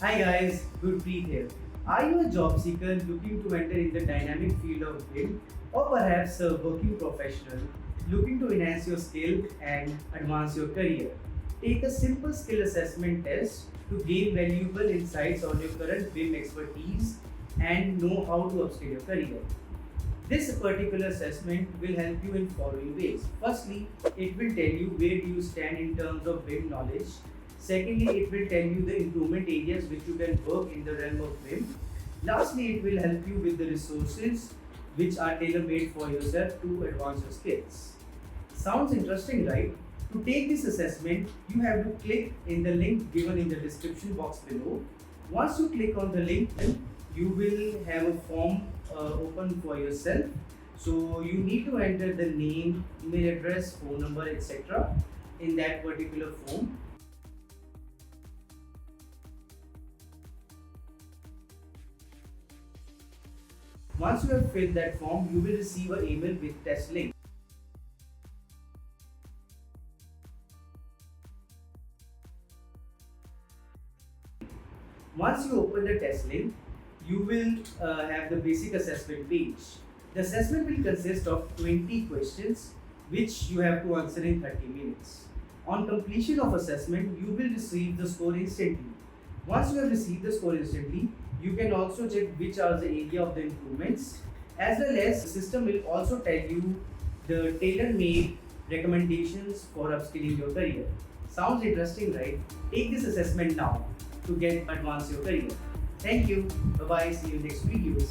Hi guys, Gurpreet here. Are you a job seeker looking to enter in the dynamic field of BIM, or perhaps a working professional looking to enhance your skill and advance your career? Take a simple skill assessment test to gain valuable insights on your current BIM expertise and know how to upskill your career. This particular assessment will help you in following ways. Firstly, it will tell you where do you stand in terms of BIM knowledge. Secondly, it will tell you the improvement areas which you can work in the realm of BIM. Lastly, it will help you with the resources which are tailor-made for yourself to advance your skills. Sounds interesting, right? To take this assessment, you have to click in the link given in the description box below. Once you click on the link, then you will have a form open for yourself. So you need to enter the name, email address, phone number, etc. in that particular form. Once you have filled that form, you will receive an email with test link. Once you open the test link, you will have the basic assessment page. The assessment will consist of 20 questions which you have to answer in 30 minutes. On completion of assessment, you will receive the score instantly. Once you have received the score instantly, you can also check which are the area of the improvements, as well as the system will also tell you the tailor-made recommendations for upskilling your career. Sounds interesting, right? Take this assessment now to get advance your career. Thank you. Bye bye. See you in next videos.